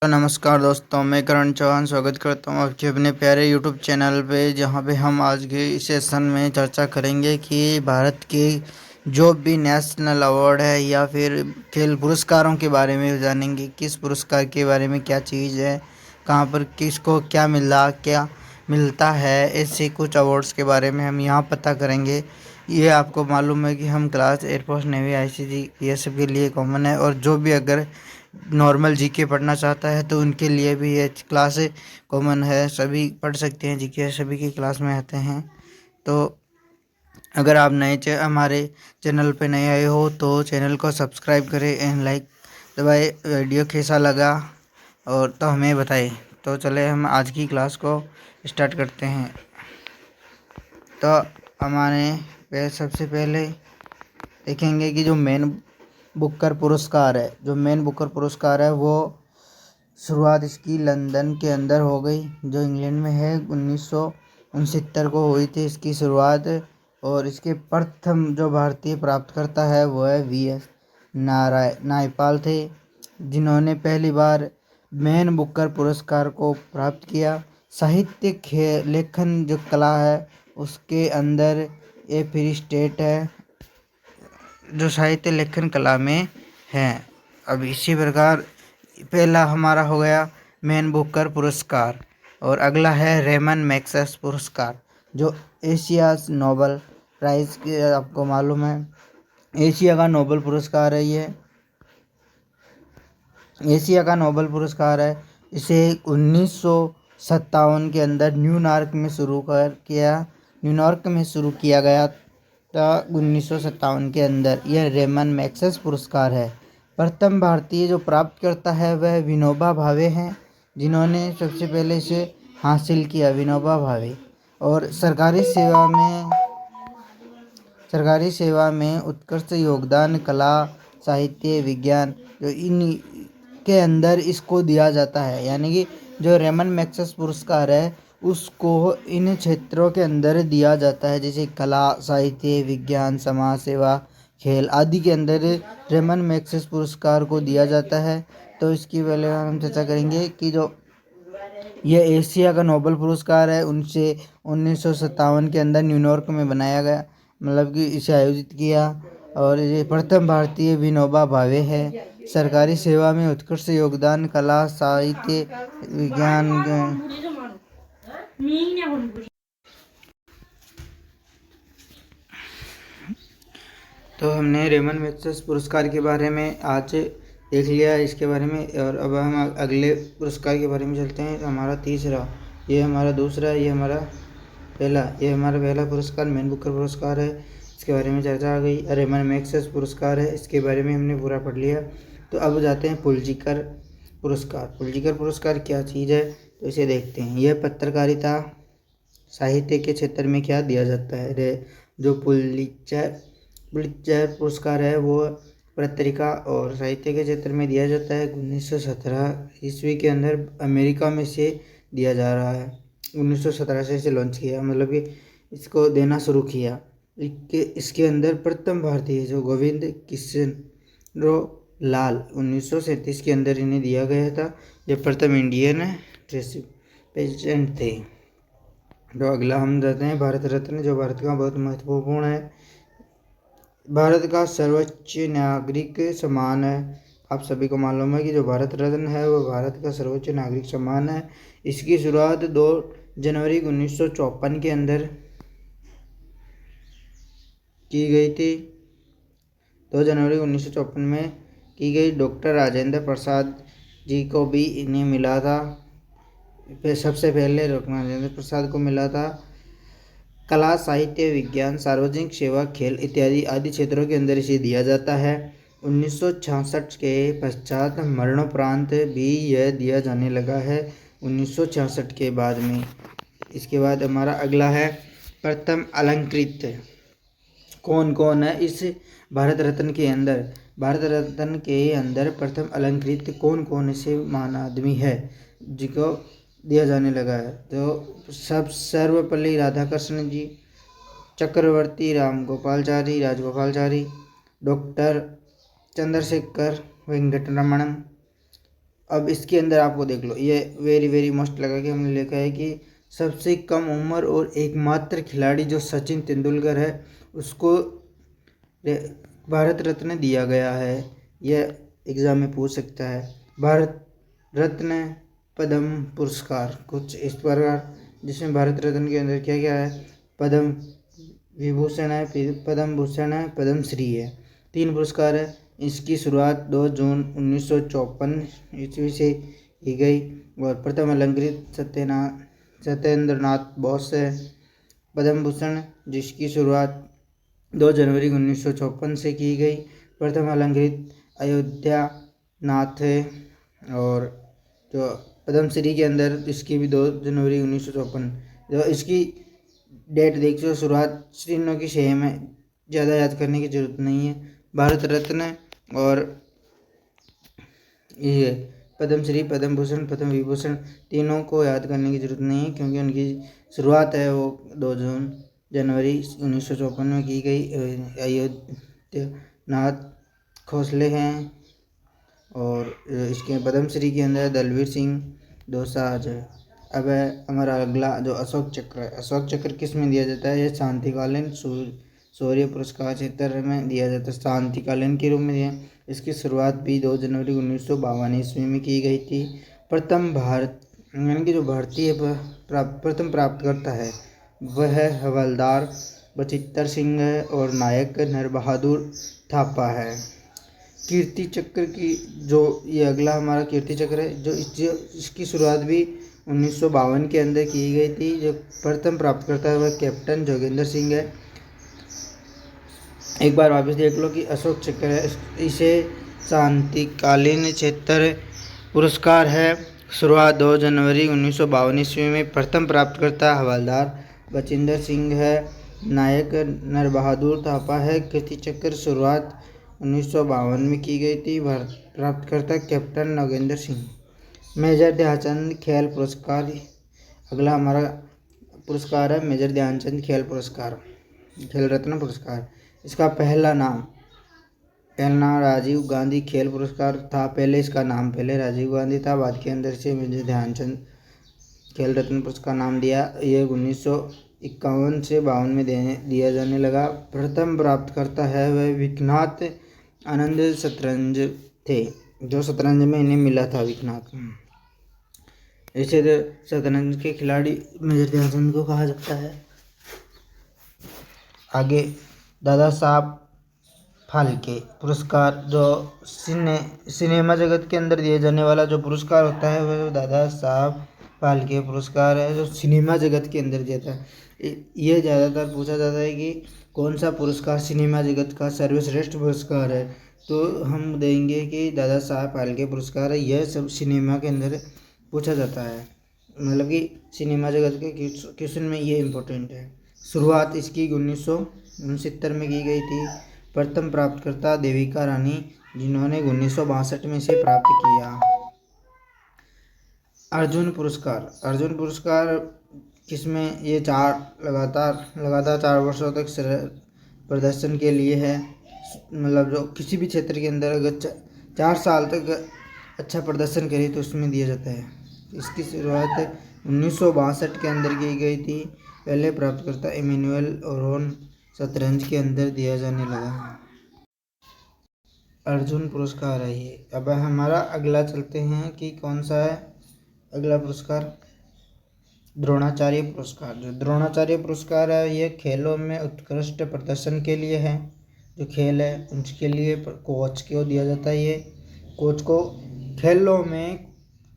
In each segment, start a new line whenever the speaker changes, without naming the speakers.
तो नमस्कार दोस्तों, मैं करण चौहान स्वागत करता हूँ आपके अपने प्यारे यूट्यूब चैनल पे, जहाँ पे हम आज के इस सेशन में चर्चा करेंगे कि भारत के जो भी नेशनल अवार्ड है या फिर खेल पुरस्कारों के बारे में जानेंगे। किस पुरस्कार के बारे में क्या चीज़ है, कहाँ पर किसको क्या मिलता है, ऐसे कुछ अवार्ड्स के बारे में हम यहाँ पता करेंगे। ये आपको मालूम है कि हम क्लास एयरफोर्स नेवी आईसीजी ये सब के लिए कॉमन है, और जो भी अगर नॉर्मल जीके पढ़ना चाहता है तो उनके लिए भी ये क्लास कॉमन है। सभी पढ़ सकते हैं, जीके सभी की क्लास में आते हैं। तो अगर आप हमारे चैनल पे नए आए हो तो चैनल को सब्सक्राइब करें एंड लाइक दबाए। वीडियो कैसा लगा और तो हमें बताएं। तो चले हम आज की क्लास को स्टार्ट करते हैं। तो सबसे पहले देखेंगे कि जो मेन बुकर पुरस्कार है वो शुरुआत इसकी लंदन के अंदर हो गई, जो इंग्लैंड में है। 1969 को हुई थी इसकी शुरुआत, और इसके प्रथम जो भारतीय प्राप्तकर्ता है वो है वीएस नायपाल थे, जिन्होंने पहली बार मैन बुकर पुरस्कार को प्राप्त किया। साहित्य लेखन जो कला है उसके अंदर ये फ्री स्टेट है जो साहित्य लेखन कला में है। अब इसी प्रकार पहला हमारा हो गया मैन बुकर पुरस्कार, और अगला है रेमन मैग्सेस पुरस्कार, जो एशिया नोबल प्राइज़ के आपको मालूम है, एशिया का नोबल पुरस्कार है। ये एशिया का नोबल पुरस्कार है। इसे 1957 के अंदर न्यूयॉर्क में शुरू किया गया था। 1957 के अंदर यह रेमन मैग्सेस पुरस्कार है। प्रथम भारतीय जो प्राप्त करता है वह विनोबा भावे हैं, जिन्होंने सबसे पहले इसे हासिल किया, विनोबा भावे। और सरकारी सेवा में उत्कृष्ट योगदान, कला, साहित्य, विज्ञान, जो इन के अंदर इसको दिया जाता है। यानी कि जो रेमन मैग्सेस पुरस्कार है उसको इन क्षेत्रों के अंदर दिया जाता है, जैसे कला, साहित्य, विज्ञान, समाज सेवा, खेल आदि के अंदर रेमन मैग्सेस पुरस्कार को दिया जाता है। तो इसकी पहले हम चर्चा करेंगे कि जो ये एशिया का नोबेल पुरस्कार है उनसे 1957 के अंदर न्यूयॉर्क में बनाया गया, मतलब कि इसे आयोजित किया। और ये प्रथम भारतीय विनोबा भावे है। सरकारी सेवा में उत्कृष्ट योगदान, कला, साहित्य, विज्ञान। तो हमने रेमन मैग्सेस पुरस्कार के बारे में आज देख लिया इसके बारे में, और अब हम अगले पुरस्कार के बारे में चलते हैं। तो हमारा तीसरा, ये हमारा दूसरा, ये हमारा पहला पुरस्कार मैन बुकर पुरस्कार है। इसके बारे में चर्चा आ गई। रेमन मैग्सेस पुरस्कार है, इसके बारे में हमने पूरा पढ़ लिया। तो अब जाते हैं पुलित्ज़र पुरस्कार। पुलित्ज़र पुरस्कार क्या चीज़ है तो इसे देखते हैं। यह पत्रकारिता साहित्य के क्षेत्र में क्या दिया जाता है। जो पुलित्ज़र पुरस्कार है वो पत्रिका और साहित्य के क्षेत्र में दिया जाता है। 1917 ईस्वी के अंदर अमेरिका में से दिया जा रहा है। 1917 से इसे लॉन्च किया, मतलब कि इसको देना शुरू किया। इसके अंदर प्रथम भारतीय जो गोविंद किशनरो लाल 1937 के अंदर इन्हें दिया गया था। ये प्रथम इंडियन प्रेसिडेंट थे। तो अगला हम जाते हैं भारत रत्न, जो भारत का बहुत महत्वपूर्ण है। भारत का सर्वोच्च नागरिक सम्मान है। आप सभी को मालूम है कि जो भारत रत्न है वो भारत का सर्वोच्च नागरिक सम्मान है। इसकी शुरुआत 2 जनवरी 1954 के अंदर की गई थी। 2 जनवरी 1954 में की गई। डॉक्टर राजेंद्र प्रसाद जी को भी इन्हें मिला था। सबसे पहले डॉक्टर राजेंद्र प्रसाद को मिला था। कला, साहित्य, विज्ञान, सार्वजनिक सेवा, खेल इत्यादि आदि क्षेत्रों के अंदर इसे दिया जाता है। 1966 के पश्चात मरणोपरांत भी यह दिया जाने लगा है, 1966 के बाद में। इसके बाद हमारा अगला है प्रथम अलंकृत। कौन कौन है इस भारत रत्न के अंदर? भारत रत्न के अंदर प्रथम अलंकृत कौन कौन से महान आदमी है जिनको दिया जाने लगा है? तो सर्वपल्ली राधाकृष्णन जी, चक्रवर्ती राजगोपालचारी, डॉक्टर चंद्रशेखर वेंकटरमणम, अब इसके अंदर आपको देख लो, ये वेरी वेरी मस्त लगा कि हमने लिखा है कि सबसे कम उम्र और एकमात्र खिलाड़ी जो सचिन तेंदुलकर है उसको भारत रत्न दिया गया है। यह एग्ज़ाम में पूछ सकता है। भारत रत्न पद्म पुरस्कार कुछ इस प्रकार, जिसमें भारत रत्न के अंदर क्या क्या है, पद्म विभूषण है, पद्म भूषण है, पद्म श्री है, 3 पुरस्कार है। इसकी शुरुआत 2 जून 1954 ईस्वी से की गई और प्रथम अलंकृत सत्येंद्र नाथ बोस है। पद्म भूषण जिसकी शुरुआत 2 जनवरी 1954 से की गई, प्रथम अलंकृत अयोध्या नाथ है। और जो पद्मश्री के अंदर इसकी भी 2 जनवरी 1954, जो इसकी डेट देखिए, शुरुआत श्रीनों की सेम है, ज़्यादा याद करने की जरूरत नहीं है। भारत रत्न और ये पद्मश्री, पद्म भूषण, पद्म विभूषण तीनों को याद करने की जरूरत नहीं है, क्योंकि उनकी शुरुआत है वो 2 जनवरी 1954 में की गई। अयोध्यनाथ खोसले हैं। और इसके पद्मश्री के अंदर दलवीर सिंह दोसांझ है। अब है हमारा अगला जो अशोक चक्र है। अशोक चक्र किस में दिया जाता है? यह शांतिकालीन शौर्य पुरस्कार क्षेत्र में दिया जाता है, शांतिकालीन के रूप में दिया। इसकी शुरुआत भी 2 जनवरी 1952 ईस्वी में की गई थी। प्रथम भारत यानी कि जो भारतीय प्रथम प्राप्तकर्ता है वह हवलदार बचित्तर सिंह है और नायक नरबहादुर थापा है। कीर्ति चक्र की जो ये अगला हमारा कीर्ति चक्र है, जो इसकी शुरुआत भी 1952 के अंदर की गई थी। जो प्रथम प्राप्तकर्ता है वह कैप्टन जोगेंद्र सिंह है। एक बार वापस देख लो कि अशोक चक्र है, इसे शांतिकालीन क्षेत्र पुरस्कार है। शुरुआत 2 जनवरी 1952 ईस्वी में। प्रथम प्राप्तकर्ता हवलदार बचिंदर सिंह है, नायक नरबहादुर थापा है। कीर्ति चक्र शुरुआत 1952 में की गई थी। प्राप्तकर्ता कैप्टन नगेंद्र सिंह। मेजर ध्यानचंद खेल पुरस्कार अगला हमारा पुरस्कार है, मेजर ध्यानचंद खेल पुरस्कार, खेल रत्न पुरस्कार। इसका पहला नाम राजीव गांधी खेल पुरस्कार था। पहले इसका नाम राजीव गांधी था, बाद के अंदर से मेजर ध्यानचंद खेल रत्न पुरस्कार नाम दिया। ये 1951 से 52 में दिया जाने लगा। प्रथम प्राप्तकर्ता है वह विश्वनाथ आनंद शतरंज थे, जो शतरंज में इन्हें मिला था विश्वनाथ। इसे शतरंज के खिलाड़ी मेजर ध्यानचंद को कहा जाता है। आगे दादा साहब फाल्के पुरस्कार, जो सिनेमा जगत के अंदर दिए जाने वाला जो पुरस्कार होता है वह दादा साहब फाल्के पुरस्कार है, जो सिनेमा जगत के अंदर देता है। यह ज़्यादातर पूछा जाता है कि कौन सा पुरस्कार सिनेमा जगत का सर्वश्रेष्ठ पुरस्कार है, तो हम देंगे कि दादा साहब फाल्के पुरस्कार है। यह सब सिनेमा के अंदर पूछा जाता है, मतलब कि सिनेमा जगत के क्वेश्चन में ये इम्पोर्टेंट है। शुरुआत इसकी 1969 में की गई थी। प्रथम प्राप्तकर्ता देविका रानी, जिन्होंने 1962 में इसे प्राप्त किया। अर्जुन पुरस्कार किसमें? ये लगातार 4 वर्षों तक प्रदर्शन के लिए है। मतलब जो किसी भी क्षेत्र के अंदर अगर 4 साल तक अच्छा प्रदर्शन करे तो उसमें दिया जाता है। इसकी शुरुआत 1962 के अंदर की गई थी। पहले प्राप्तकर्ता इमैनुअल ओरोन शतरंज के अंदर दिया जाने लगा। अर्जुन पुरस्कार है ये। अब हमारा अगला चलते हैं कि कौन सा है अगला पुरस्कार, द्रोणाचार्य पुरस्कार। जो द्रोणाचार्य पुरस्कार है ये खेलों में उत्कृष्ट प्रदर्शन के लिए है। जो खेल है उसके लिए कोच को दिया जाता है। ये कोच को खेलों में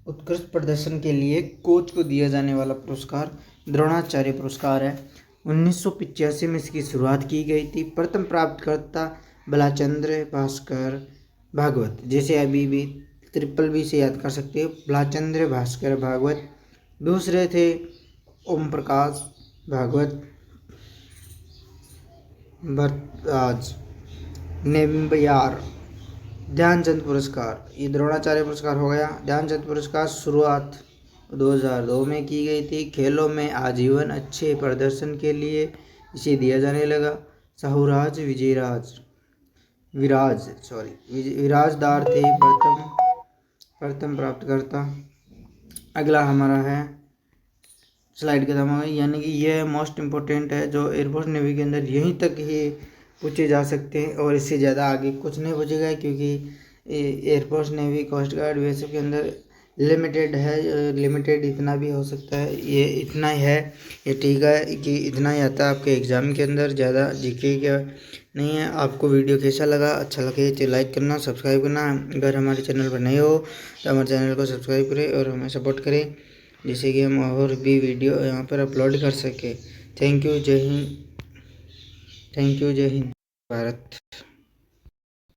उत्कृष्ट प्रदर्शन के लिए कोच को दिया जाने वाला पुरस्कार द्रोणाचार्य पुरस्कार है। 1985 में इसकी शुरुआत की गई थी। प्रथम प्राप्तकर्ता बलाचंद्र भास्कर भागवत, जैसे अभी भी BBB से याद कर सकते हो, बलाचंद्र भास्कर भागवत। दूसरे थे ओम प्रकाश भागवत भरद्वाज नेम्बियार। ध्यानचंद पुरस्कार, ये द्रोणाचार्य पुरस्कार हो गया। ध्यानचंद पुरस्कार शुरुआत 2002 में की गई थी। खेलों में आजीवन अच्छे प्रदर्शन के लिए इसे दिया जाने लगा। साहूराज विराजदार थे प्रथम प्राप्तकर्ता। अगला हमारा है स्लाइड खत्म हो गई, यानी कि ये मोस्ट इम्पोर्टेंट है जो एयरफोर्स नेवी के अंदर यहीं तक ही पूछे जा सकते हैं और इससे ज़्यादा आगे कुछ नहीं पूछेगा, क्योंकि air force navy coast guard BSF के अंदर लिमिटेड है। लिमिटेड इतना भी हो सकता है, ये इतना ही है, ये ठीक है कि इतना ही आता है आपके एग्ज़ाम के अंदर, ज़्यादा जीके का नहीं है। आपको वीडियो कैसा लगा, अच्छा लगे तो लाइक करना, सब्सक्राइब करना। अगर हमारे चैनल पर नए हो तो हमारे चैनल को सब्सक्राइब करें और हमें सपोर्ट करें, जिससे कि हम और भी वीडियो यहाँ पर अपलोड कर सकें। थैंक यू, जय हिंद। थैंक यू, जय हिंद भारत।